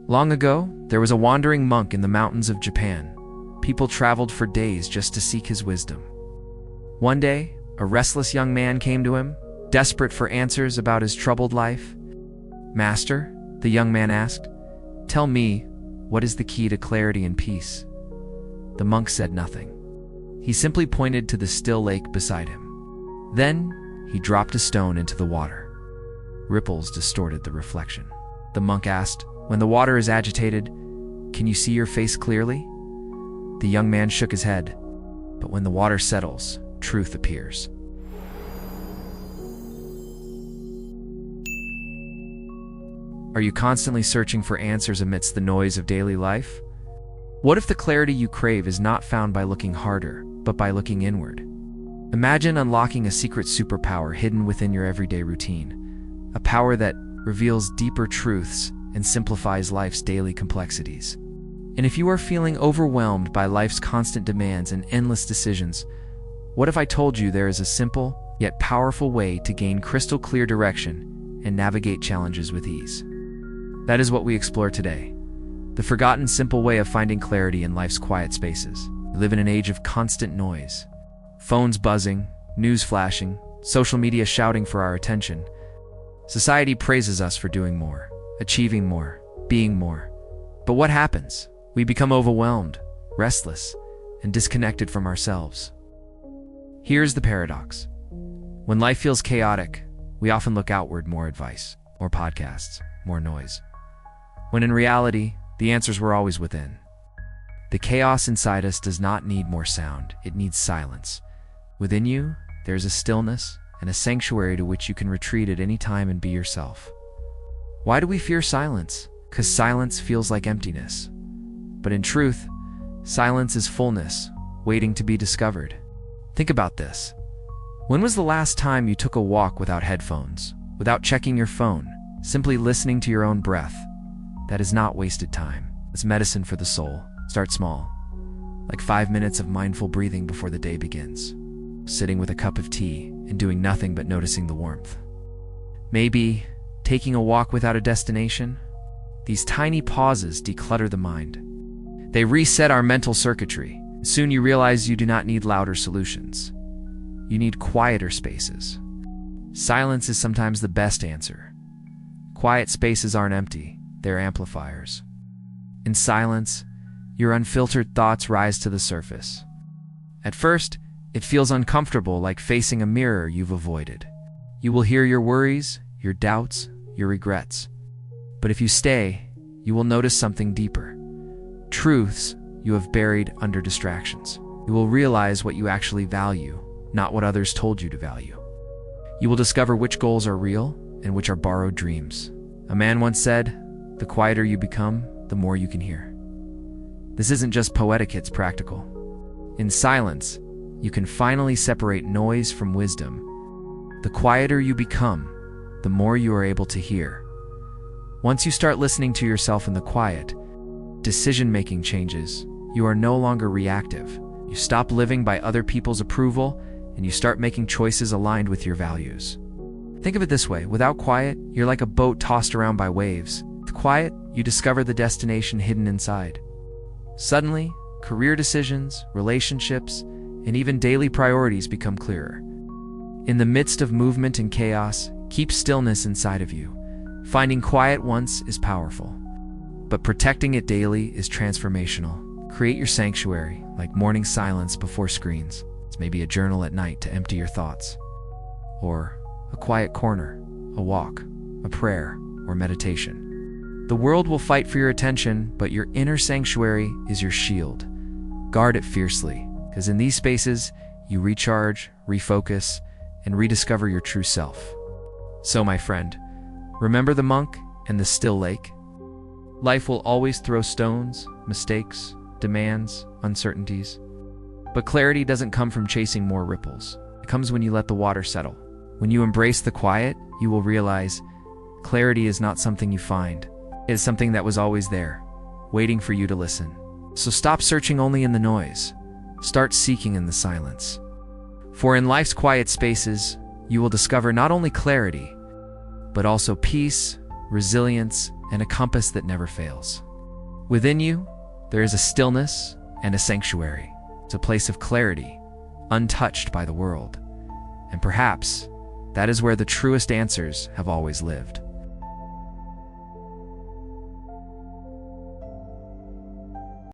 Long ago, there was a wandering monk in the mountains of Japan. People traveled for days just to seek his wisdom. One day, a restless young man came to him, desperate for answers about his troubled life. "Master," the young man asked, "tell me, what is the key to clarity and peace?" The monk said nothing. He simply pointed to the still lake beside him. Then, he dropped a stone into the water. Ripples distorted the reflection. The monk asked, "When the water is agitated, can you see your face clearly?" The young man shook his head. "But when the water settles, truth appears." Are you constantly searching for answers amidst the noise of daily life? What if the clarity you crave is not found by looking harder, but by looking inward? Imagine unlocking a secret superpower hidden within your everyday routine, a power that reveals deeper truths and simplifies life's daily complexities. And if you are feeling overwhelmed by life's constant demands and endless decisions, what if I told you there is a simple, yet powerful way to gain crystal clear direction and navigate challenges with ease? That is what we explore today. The forgotten simple way of finding clarity in life's quiet spaces. We live in an age of constant noise. Phones buzzing, news flashing, social media shouting for our attention. Society praises us for doing more, achieving more, being more. But what happens? We become overwhelmed, restless, and disconnected from ourselves. Here's the paradox. When life feels chaotic, we often look outward: more advice, more podcasts, more noise. When in reality, the answers were always within. The chaos inside us does not need more sound, it needs silence. Within you, there's a stillness and a sanctuary to which you can retreat at any time and be yourself. Why do we fear silence? Because silence feels like emptiness. But in truth, silence is fullness, waiting to be discovered. Think about this. When was the last time you took a walk without headphones, without checking your phone, simply listening to your own breath? That is not wasted time. It's medicine for the soul. Start small, like 5 minutes of mindful breathing before the day begins. Sitting with a cup of tea and doing nothing but noticing the warmth. Maybe taking a walk without a destination. These tiny pauses declutter the mind. They reset our mental circuitry. Soon you realize you do not need louder solutions. You need quieter spaces. Silence is sometimes the best answer. Quiet spaces aren't empty, they're amplifiers. In silence, your unfiltered thoughts rise to the surface. At first, it feels uncomfortable, like facing a mirror you've avoided. You will hear your worries, your doubts, your regrets. But if you stay, you will notice something deeper. Truths you have buried under distractions. You will realize what you actually value, not what others told you to value. You will discover which goals are real and which are borrowed dreams. A man once said, "The quieter you become, the more you can hear." This isn't just poetic, it's practical. In silence, you can finally separate noise from wisdom. The quieter you become, the more you are able to hear. Once you start listening to yourself in the quiet, decision-making changes. You are no longer reactive. You stop living by other people's approval, and you start making choices aligned with your values. Think of it this way: without quiet, you're like a boat tossed around by waves. With quiet, you discover the destination hidden inside. Suddenly, career decisions, relationships, and even daily priorities become clearer. In the midst of movement and chaos, keep stillness inside of you. Finding quiet once is powerful, but protecting it daily is transformational. Create your sanctuary, like morning silence before screens. It's maybe a journal at night to empty your thoughts, or a quiet corner, a walk, a prayer, or meditation. The world will fight for your attention, but your inner sanctuary is your shield. Guard it fiercely, because in these spaces, you recharge, refocus, and rediscover your true self. So, my friend, remember the monk and the still lake? Life will always throw stones, mistakes, demands, uncertainties. But clarity doesn't come from chasing more ripples. It comes when you let the water settle. When you embrace the quiet, you will realize clarity is not something you find. It is something that was always there, waiting for you to listen. So stop searching only in the noise. Start seeking in the silence. For in life's quiet spaces, you will discover not only clarity, but also peace, resilience, and a compass that never fails. Within you, there is a stillness and a sanctuary. It's a place of clarity, untouched by the world. And perhaps that is where the truest answers have always lived.